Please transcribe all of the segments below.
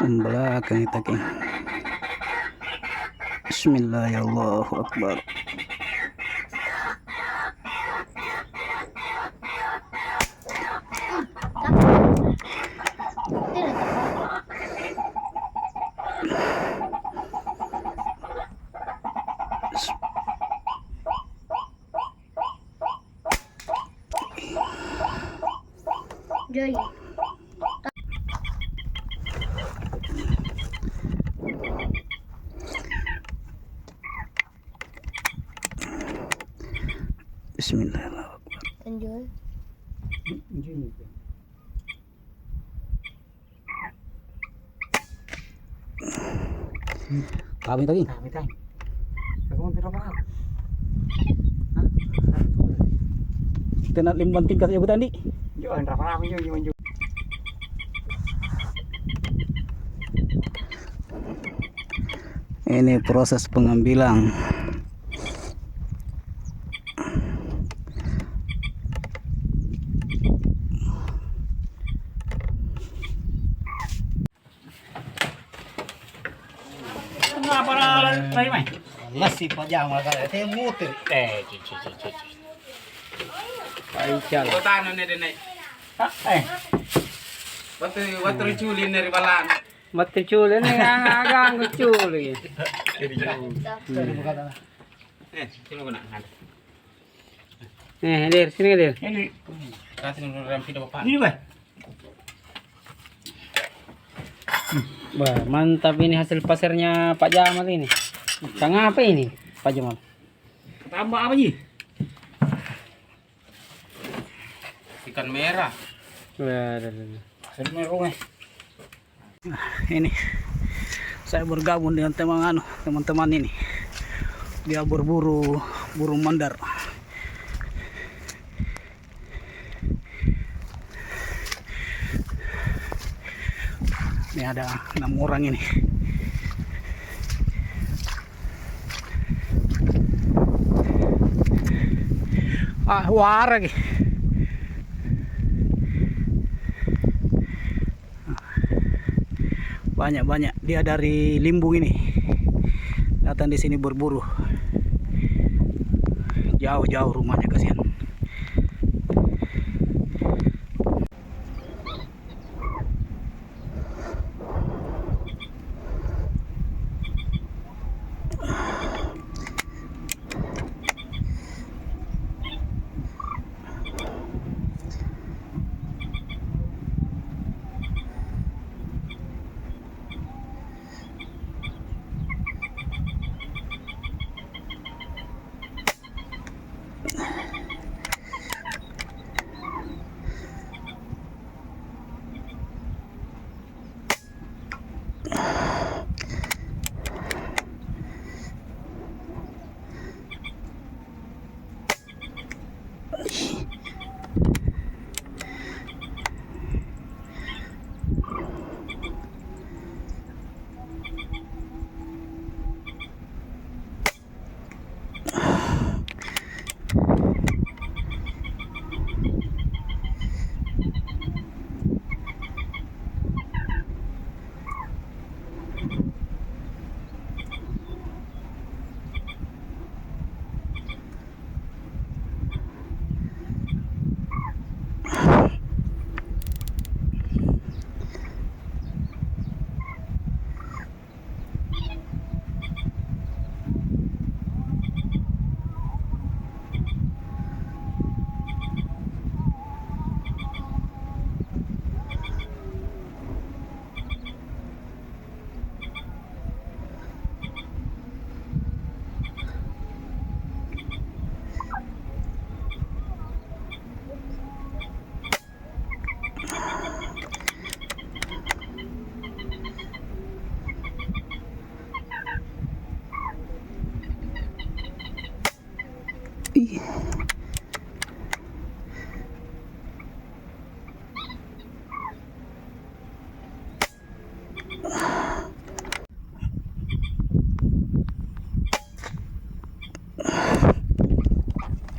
belakang kita king. Bismillahirrahmanirrahim. Joy. Bismillahirrahmanirrahim. Enjoy. Kami tadi. Aku mau berapa? Kita nak limbang tingkat ya tadi. Jualan berapa? Jualan. Ini proses pengambilan. Ngapa lagi mai? Masih panjang makanya saya muter. Cici. Aisyah. Kotano ne dene. Watu culi dari balan. Mati cule nih, agang cule. Sino ko na. Hadir, sini hadir. Ini kasi nung rampi na pa. Ini bah. Wah, mantap ini hasil pasarnya Pak Jamal ini. Tengah apa ini, Pak Jamal? Tambah apa sih? Ikan merah. Wah, Hasil merah. Ini saya bergabung dengan teman-teman ini. Dia berburu burung mandar. Ini ada 6 orang ini. War lagi. Banyak dia dari Limbung ini datang di sini berburu, jauh rumahnya, kasihan.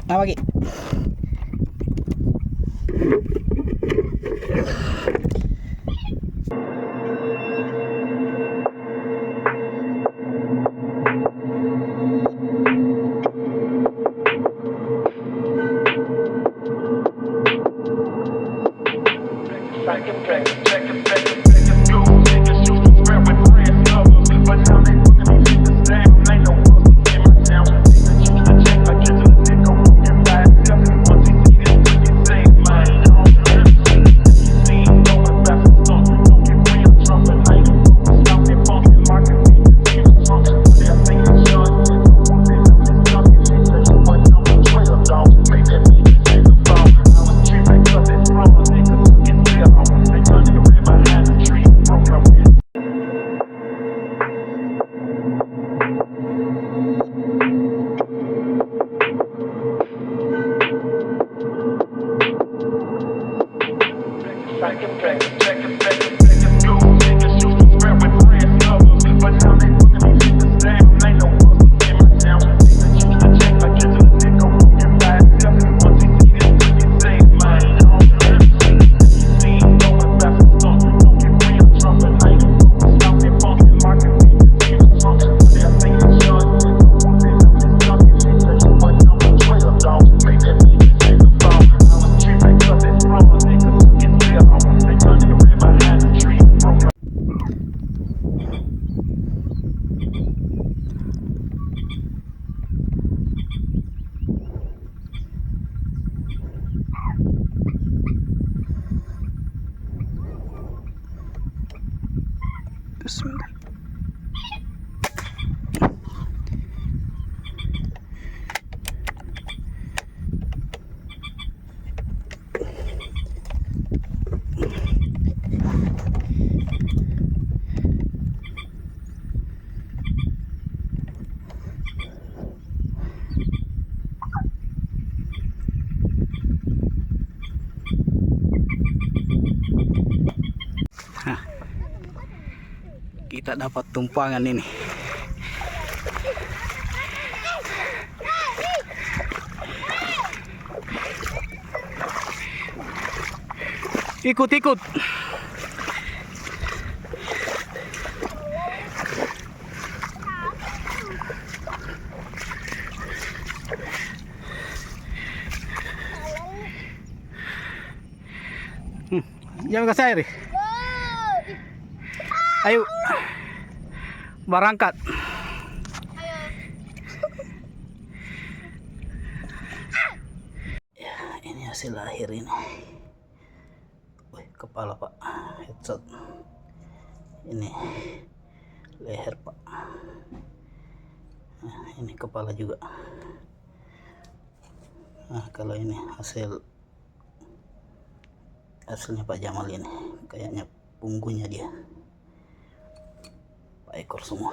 Apa lagi? Bismillah. Kita dapat tumpangan ini. Ikut. Jangan kasih air. Ayo. Berangkat. Ya, ini hasil akhir ini. Wih, kepala Pak, headshot. Ini leher Pak. Nah, ini kepala juga. Nah, kalau ini hasilnya Pak Jamal ini, kayaknya punggungnya dia. Pak ekor semua.